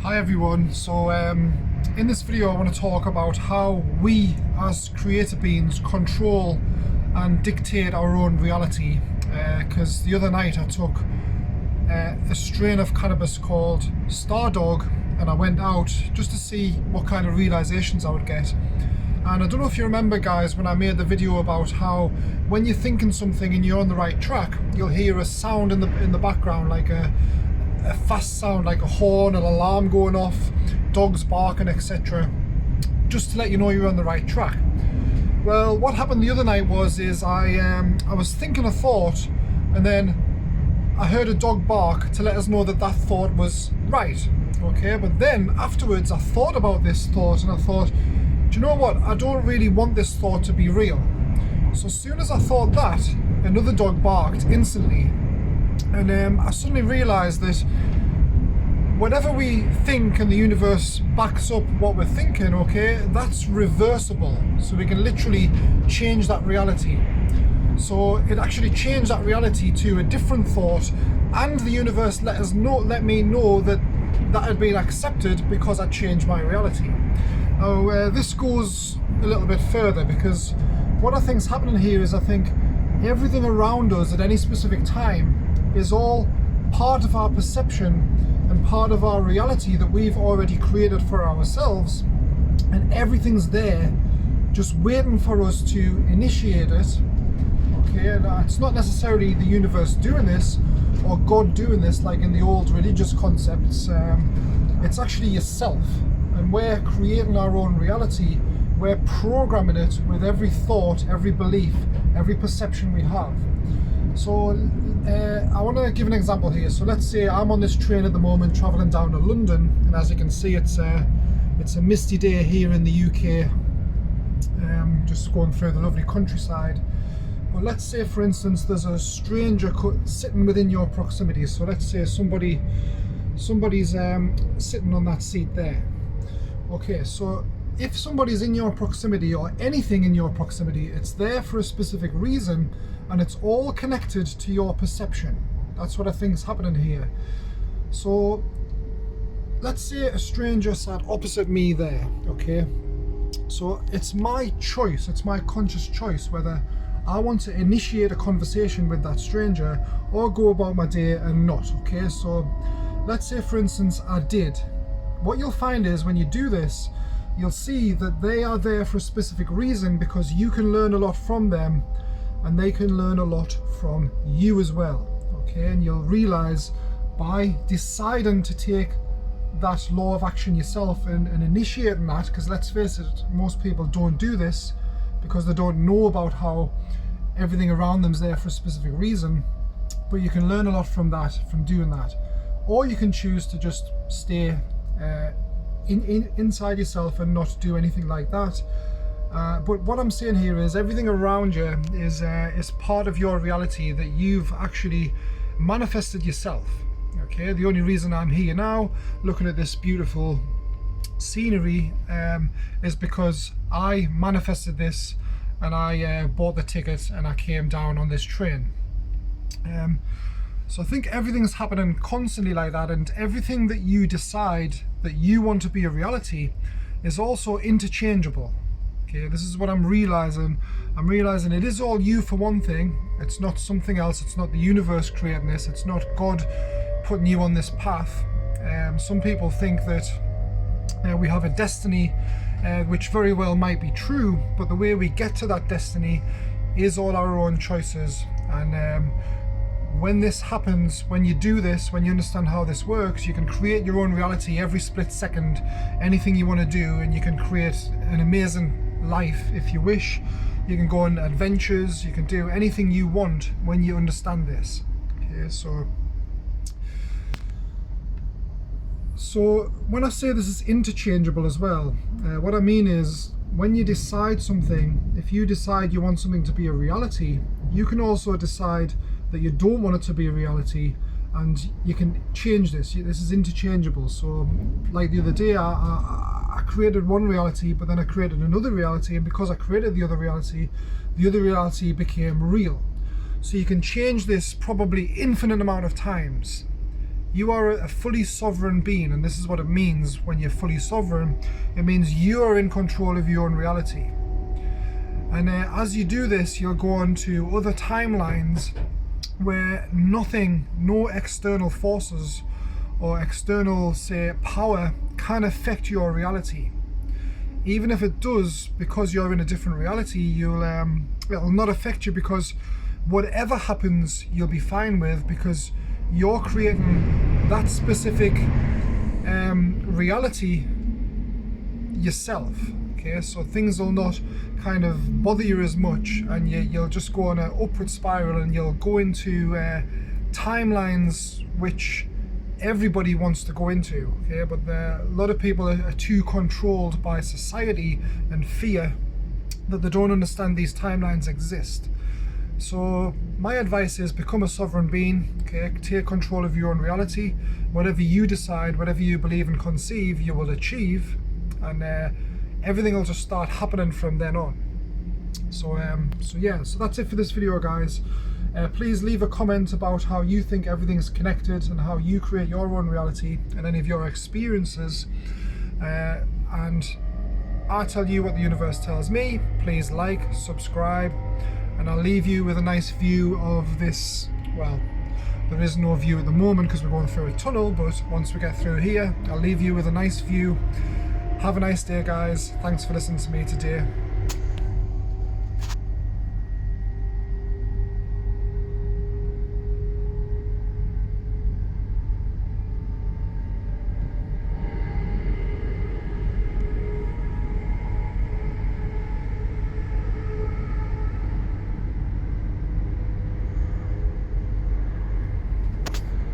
Hi everyone, so in this video I want to talk about how we as creator beings control and dictate our own reality, because the other night I took a strain of cannabis called Stardog and I went out just to see what kind of realizations I would get. And I don't know if you remember, guys, when I made the video about how when you're thinking something and you're on the right track, you'll hear a sound in the background, like a fast sound, like a horn, an alarm going off, dogs barking, etc., just to let you know you're on the right track. Well, what happened the other night was I was thinking a thought, and then I heard a dog bark to let us know that that thought was right. Okay, but then afterwards I thought about this thought and I thought, do you know what? I don't really want this thought to be real. So as soon as I thought that, another dog barked instantly. And I suddenly realised that whatever we think and the universe backs up what we're thinking, okay, that's reversible. So we can literally change that reality. So it actually changed that reality to a different thought, and the universe let me know that that had been accepted because I changed my reality. Now this goes a little bit further, because what I think is happening here is I think everything around us at any specific time is all part of our perception and part of our reality that we've already created for ourselves, and everything's there just waiting for us to initiate it. Okay, and it's not necessarily the universe doing this or God doing this like in the old religious concepts. It's actually yourself, and we're creating our own reality. We're programming it with every thought, every belief, every perception we have. So I want to give an example here. So let's say I'm on this train at the moment traveling down to London, and as you can see it's a misty day here in the UK, just going through the lovely countryside. But let's say, for instance, there's a stranger sitting within your proximity. So let's say somebody's sitting on that seat there. Okay, so if somebody's in your proximity or anything in your proximity, it's there for a specific reason, and it's all connected to your perception. That's what I think is happening here. So let's say a stranger sat opposite me there, okay? So it's my choice, it's my conscious choice whether I want to initiate a conversation with that stranger or go about my day and not, okay? So let's say, for instance, I did. What you'll find is when you do this, you'll see that they are there for a specific reason, because you can learn a lot from them and they can learn a lot from you as well. Okay, and you'll realize by deciding to take that law of action yourself and initiating that, because let's face it, most people don't do this because they don't know about how everything around them is there for a specific reason. But you can learn a lot from that, from doing that. Or you can choose to just stay inside yourself and not do anything like that. But what I'm saying here is everything around you is part of your reality that you've actually manifested yourself. Okay, the only reason I'm here now looking at this beautiful scenery is because I manifested this, and I bought the ticket and I came down on this train. So I think everything's happening constantly like that, and everything that you decide that you want to be a reality is also interchangeable. Okay, this is what I'm realizing. I'm realizing it is all you for one thing. It's not something else. It's not the universe creating this. It's not God putting you on this path. Some people think that we have a destiny, which very well might be true, but the way we get to that destiny is all our own choices. And when this happens, when you do this, when you understand how this works, you can create your own reality every split second, anything you want to do, and you can create an amazing life if you wish. You can go on adventures, you can do anything you want when you understand this. Okay, so when I say this is interchangeable as well, what I mean is when you decide something, if you decide you want something to be a reality, you can also decide that you don't want it to be a reality, and you can change this. This is interchangeable. So like the other day, I created one reality, but then I created another reality, and because I created the other reality became real. So you can change this probably infinite amount of times. You are a fully sovereign being, and this is what it means when you're fully sovereign. It means you are in control of your own reality. And as you do this, you'll go on to other timelines where nothing, no external forces or external, say, power can affect your reality. Even if it does, because you're in a different reality, it'll not affect you, because whatever happens, you'll be fine with, because you're creating that specific reality yourself. Okay, so things will not kind of bother you as much, and you'll just go on an upward spiral, and you'll go into timelines which everybody wants to go into. Okay, but a lot of people are too controlled by society and fear that they don't understand these timelines exist. So my advice is become a sovereign being. Okay, take control of your own reality. Whatever you decide, whatever you believe and conceive, you will achieve, and everything will just start happening from then on. So that's it for this video, guys. Please leave a comment about how you think everything's connected and how you create your own reality and any of your experiences. And I tell you what the universe tells me. Please like, subscribe, and I'll leave you with a nice view of this. Well, there is no view at the moment because we're going through a tunnel, but once we get through here, I'll leave you with a nice view. Have a nice day, guys. Thanks for listening to me today.